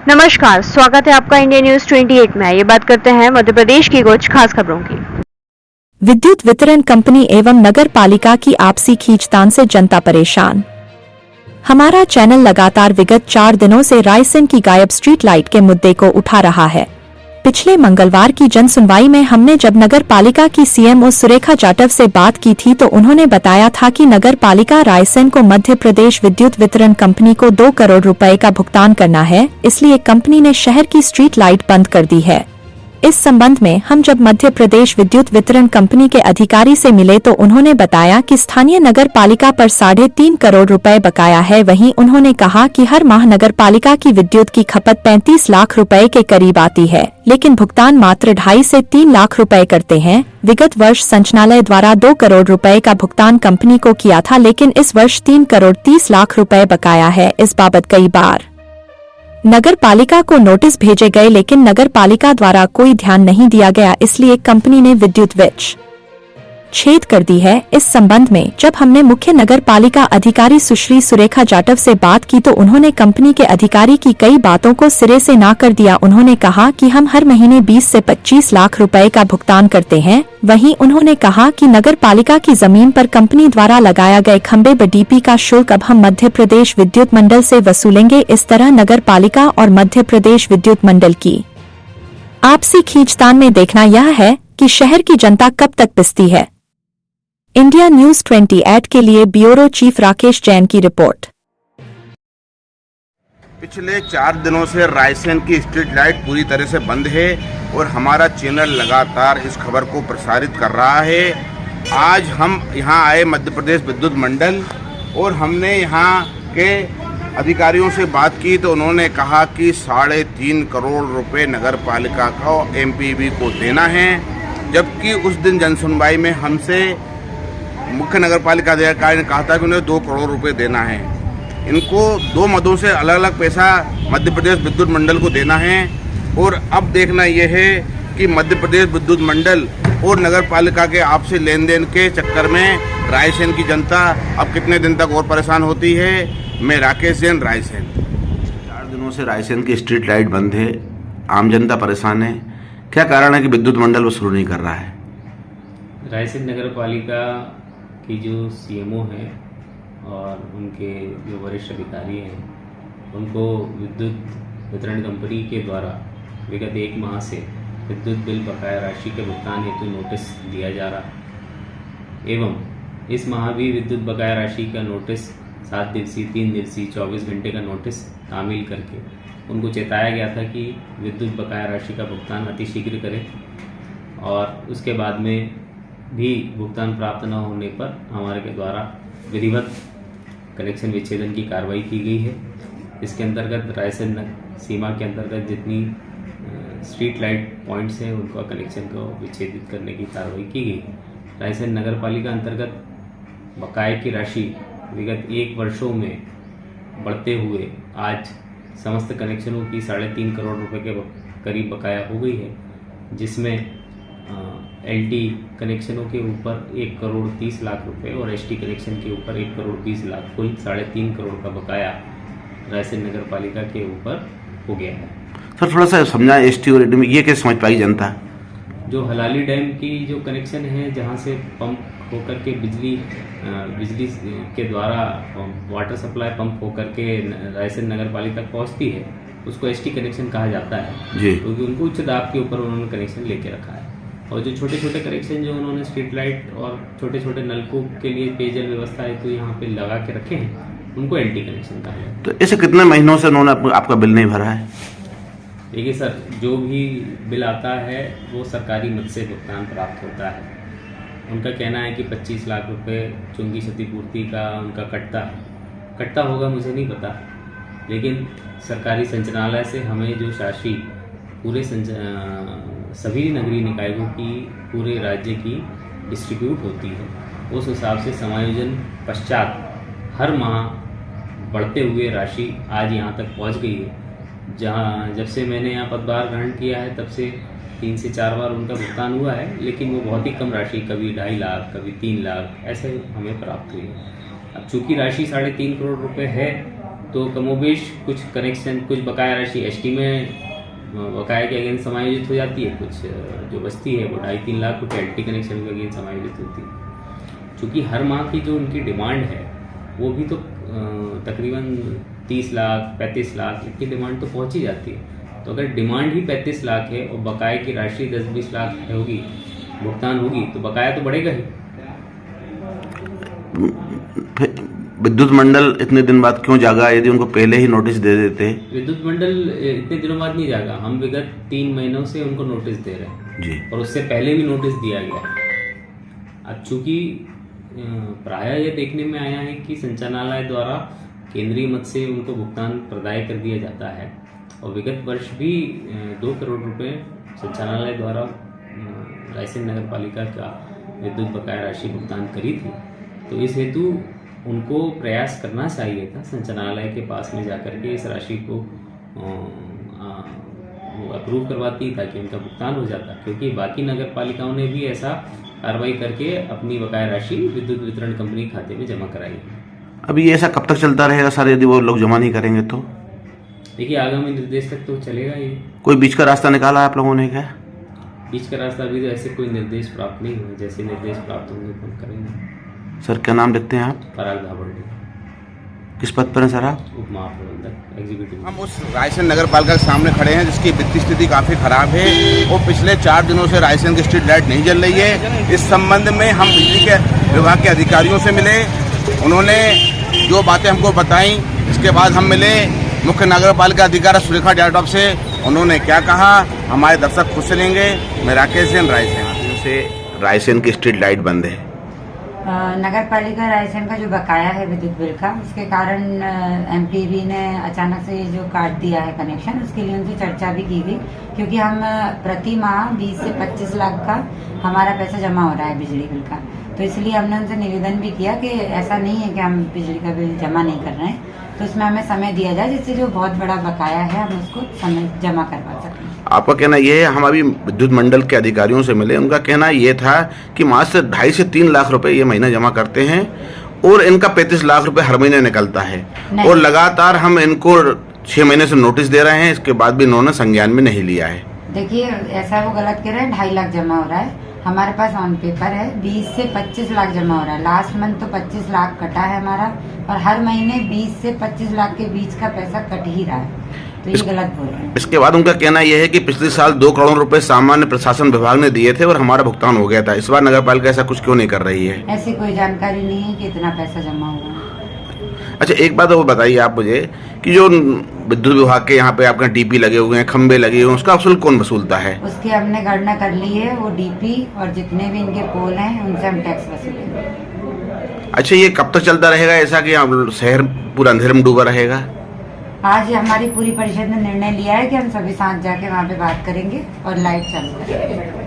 नमस्कार, स्वागत है आपका इंडिया न्यूज 28 में। ये बात करते हैं मध्य प्रदेश की कुछ खास खबरों की। विद्युत वितरण कंपनी एवं नगर पालिका की आपसी खींचतान से जनता परेशान। हमारा चैनल लगातार विगत 4 दिनों से रायसेन की गायब स्ट्रीट लाइट के मुद्दे को उठा रहा है। पिछले मंगलवार की जन सुनवाई में हमने जब नगर पालिका की सीएमओ सुरेखा जाटव से बात की थी तो उन्होंने बताया था कि नगर पालिका रायसेन को मध्य प्रदेश विद्युत वितरण कंपनी को 2 करोड़ रुपए का भुगतान करना है, इसलिए कंपनी ने शहर की स्ट्रीट लाइट बंद कर दी है। इस संबंध में हम जब मध्य प्रदेश विद्युत वितरण कंपनी के अधिकारी से मिले तो उन्होंने बताया कि स्थानीय नगर पालिका पर 3.5 करोड़ रुपए बकाया है। वहीं उन्होंने कहा कि हर माह नगर पालिका की विद्युत की खपत 35 लाख रुपए के करीब आती है, लेकिन भुगतान मात्र 2.5 से 3 लाख रुपए करते हैं। विगत वर्ष संचालनालय द्वारा 2 करोड़ रुपए का भुगतान कंपनी को किया था, लेकिन इस वर्ष 3 करोड़ 30 लाख रुपए बकाया है। इस बाबत कई बार नगर पालिका को नोटिस भेजे गए, लेकिन नगर पालिका द्वारा कोई ध्यान नहीं दिया गया, इसलिए कंपनी ने विद्युत छेद कर दी है। इस संबंध में जब हमने मुख्य नगर पालिका अधिकारी सुश्री सुरेखा जाटव से बात की तो उन्होंने कंपनी के अधिकारी की कई बातों को सिरे से ना कर दिया। उन्होंने कहा कि हम हर महीने 20 से 25 लाख रुपए का भुगतान करते हैं। वहीं उन्होंने कहा कि नगर पालिका की जमीन पर कंपनी द्वारा लगाया गए खंबे बडीपी का शुल्क अब हम मध्य प्रदेश विद्युत मंडल से वसूलेंगे। इस तरह नगर पालिका और मध्य प्रदेश विद्युत मंडल की आपसी खींचतान में देखना यह है कि शहर की जनता कब तक पिसती है। इंडिया न्यूज 28 के लिए ब्यूरो चीफ राकेश जैन की रिपोर्ट। पिछले 4 दिनों से रायसेन की स्ट्रीट लाइट पूरी तरह से बंद है और हमारा चैनल लगातार इस खबर को प्रसारित कर रहा है। आज हम यहां आए मध्य प्रदेश विद्युत मंडल और हमने यहां के अधिकारियों से बात की तो उन्होंने कहा कि 3.5 करोड़ रुपए नगर पालिका को एमपीवी को देना है, जबकि उस दिन जनसुनवाई में हमसे मुख्य नगर पालिका अधिकारी ने कहा था कि उन्हें 2 करोड़ रुपए देना है। इनको 2 मदों से अलग अलग पैसा मध्य प्रदेश विद्युत मंडल को देना है और अब देखना यह है कि मध्य प्रदेश विद्युत मंडल और नगर पालिका के आपसी लेन देन के चक्कर में रायसेन की जनता अब कितने दिन तक और परेशान होती है। मैं राकेश जैन, रायसेन। 4 दिनों से रायसेन की स्ट्रीट लाइट बंद है, आम जनता परेशान है। क्या कारण है कि विद्युत मंडल वो शुरू नहीं कर रहा है? रायसेन नगर पालिका की जो सीएमओ हैं और उनके जो वरिष्ठ अधिकारी हैं, उनको विद्युत वितरण कंपनी के द्वारा विगत 1 माह से विद्युत बिल बकाया राशि के भुगतान हेतु नोटिस दिया जा रहा एवं इस माह भी विद्युत बकाया राशि का नोटिस 7 दिवसीय, 3 दिवसीय, 24 घंटे का नोटिस तामील करके उनको चेताया गया था कि विद्युत बकाया राशि का भुगतान अतिशीघ्र करें और उसके बाद में भी भुगतान प्राप्त न होने पर हमारे के द्वारा विधिवत कनेक्शन विच्छेदन की कार्रवाई की गई है। इसके अंतर्गत रायसेन सीमा के अंतर्गत जितनी स्ट्रीट लाइट पॉइंट्स हैं उनका कनेक्शन को विच्छेदित करने की कार्रवाई की गई है। रायसेन नगर पालिका अंतर्गत बकाये की राशि विगत 1 वर्षों में बढ़ते हुए आज समस्त कनेक्शनों की 3.5 करोड़ रुपए के करीब बकाया हो गई है, जिसमें एलटी कनेक्शनों के ऊपर 1 करोड़ 30 लाख रुपए और एसटी कनेक्शन के ऊपर 1 करोड़ 20 लाख, कुल 3.5 करोड़ का बकाया रायसेन नगर पालिका के ऊपर हो गया है। सर थोड़ा सा समझाएं, एसटी और एलटी में ये कैसे समझ पाई जनता? जो हलाली डैम की जो कनेक्शन है, जहां से पंप होकर के बिजली के द्वारा वाटर सप्लाई पंप होकर के रायसेन नगर पालिका तक पहुँचती है, उसको एसटी कनेक्शन कहा जाता है जी, क्योंकि उनको उच्च दाब के ऊपर उन्होंने कनेक्शन लेके रखा है। और जो छोटे छोटे कनेक्शन जो उन्होंने स्ट्रीट लाइट और छोटे छोटे नलकूप के लिए पेयजल व्यवस्था है तो यहाँ पे लगा के रखे हैं, उनको एलटी कनेक्शन कहा है। तो ऐसे कितने महीनों से उन्होंने आपका बिल नहीं भरा है? देखिए सर, जो भी बिल आता है वो सरकारी मद से भुगतान प्राप्त होता है। उनका कहना है कि 25 लाख रुपए चुंगी क्षतिपूर्ति का उनका कटता होगा, मुझे नहीं पता, लेकिन सरकारी संचालनालय से हमें जो राशि पूरे सभी नगरीय निकायों की पूरे राज्य की डिस्ट्रीब्यूट होती है, उस हिसाब से समायोजन पश्चात हर माह बढ़ते हुए राशि आज यहाँ तक पहुँच गई है। जहाँ जब से मैंने यहाँ पदभार ग्रहण किया है तब से 3 से 4 बार उनका भुगतान हुआ है, लेकिन वो बहुत ही कम राशि, कभी 2.5 लाख, कभी 3 लाख ऐसे हमें प्राप्त हुई है। अब चूँकि राशि 3.5 करोड़ रुपए है तो कमोबेश कुछ कनेक्शन, कुछ बकाया राशि एसटी में बकाया के अगेंस्ट समायोजित हो जाती है, कुछ जो बचती है वो 2.5-3 लाख रुपये एलटी कनेक्शन के अगेंस्ट समायोजित होती है। चूँकि हर माह की जो उनकी डिमांड है वो भी तो तकरीबन 30 लाख 35 लाख इतनी डिमांड तो पहुंच ही जाती है। तो अगर डिमांड ही 35 लाख है और बकाया की राशि 10-20 लाख होगी, भुगतान होगी, तो बकाया तो बढ़ेगा ही। विद्युत मंडल इतने दिन बाद क्यों जागा? यदि उनको पहले ही नोटिस दे देते। विद्युत मंडल इतने दिनों बाद नहीं जागा, हम विगत 3 महीनों से उनको नोटिस दे रहे हैं जी, और उससे पहले भी नोटिस दिया गया। अब चूंकि प्रायः ये देखने में आया है कि संचालनालय द्वारा केंद्रीय मद से उनको भुगतान प्रदाय कर दिया जाता है और विगत वर्ष भी 2 करोड़ रुपए संचालनालय द्वारा रायसेन नगर पालिका का विद्युत बकाया राशि भुगतान करी थी। तो इस हेतु उनको प्रयास करना चाहिए था संचालनालय के पास में जाकर के इस राशि को अप्रूव करवाती ताकि उनका भुगतान हो जाता, क्योंकि बाकी नगर पालिकाओं ने भी ऐसा कार्रवाई करके अपनी बकाया राशि विद्युत वितरण कंपनी खाते में जमा कराई है। अभी ये ऐसा कब तक चलता रहेगा सर, यदि वो लोग जमा नहीं करेंगे तो? देखिए आगामी निर्देश तक तो चलेगा ये। कोई बीच का रास्ता निकाला आप लोगों ने क्या? बीच का रास्ता अभी तो ऐसे कोई निर्देश प्राप्त नहीं हुए, जैसे निर्देश प्राप्त होंगे तो हम करेंगे। सर क्या नाम लिखते हैं आप? पराग धाबड़े, किस पद पर हैं सर आप? उप महाप्रबंधक एग्जीक्यूटिव। हम उस रायसेन नगर पालिका के सामने खड़े हैं जिसकी वित्तीय स्थिति काफ़ी खराब है और पिछले 4 दिनों से रायसेन की स्ट्रीट लाइट नहीं जल रही है। इस संबंध में हम बिजली के विभाग के अधिकारियों से मिले, उन्होंने जो बातें हमको बताई, इसके बाद हम मिले मुख्य नगर पालिका अधिकारी सुरेखा जाटव से। उन्होंने क्या कहा हमारे दर्शक खुद से लेंगे। मैं राकेश जैन, रायसेन से। रायसेन की स्ट्रीट लाइट बंद है। नगर पालिका रायसेन का जो बकाया है विद्युत बिल का, उसके कारण एमपीबी ने अचानक से जो काट दिया है कनेक्शन, उसके लिए उनसे चर्चा भी की गई, क्योंकि हम प्रति माह 20 से 25 लाख का हमारा पैसा जमा हो रहा है बिजली बिल का। तो इसलिए हमने उनसे निवेदन भी किया कि ऐसा नहीं है कि हम बिजली का बिल जमा नहीं कर रहे हैं, तो उसमें हमें समय दिया जाए जिससे जो बहुत बड़ा बकाया है हम उसको समय जमा करवा सकें। आपका कहना ये है, हम अभी विद्युत मंडल के अधिकारियों से मिले, उनका कहना ये था कि मात्र 2.5 से 3 लाख रुपए ये महीना जमा करते हैं और इनका 35 लाख रुपए हर महीने निकलता है और लगातार हम इनको 6 महीने से नोटिस दे रहे हैं, इसके बाद भी इन्होंने संज्ञान में नहीं लिया है। देखिए ऐसा वो गलत कह रहे हैं, 2.5 लाख जमा हो रहा है, हमारे पास ऑन पेपर है 20 से 25 लाख जमा हो रहा है। लास्ट मंथ तो 25 लाख कटा है हमारा और हर महीने 20 से 25 लाख के बीच का पैसा कट ही रहा है, तो ये गलत बोल रहे हैं। इसके बाद उनका कहना यह है कि पिछले साल 2 करोड़ रुपए सामान्य प्रशासन विभाग ने दिए थे और हमारा भुगतान हो गया था, इस बार नगर पालिका ऐसा कुछ क्यों नहीं कर रही है? ऐसी कोई जानकारी नहीं है कि इतना पैसा जमा हुआ है। अच्छा एक बात और बताइए आप मुझे कि जो विद्युत विभाग के यहाँ पे आपके डीपी लगे हुए हैं, खंबे लगे हुए हैं, उसका असूल कौन वसूलता है? उसकी हमने गणना कर ली है, वो डीपी और जितने भी इनके पोल हैं उनसे हम टैक्स वसूलेंगे। अच्छा ये कब तक चलता रहेगा ऐसा कि शहर पूरा अंधेरे में डूबा रहेगा? आज हमारी पूरी परिषद ने निर्णय लिया है कि हम सभी साथ जाके वहाँ पे बात करेंगे और लाइट चालू करेंगे।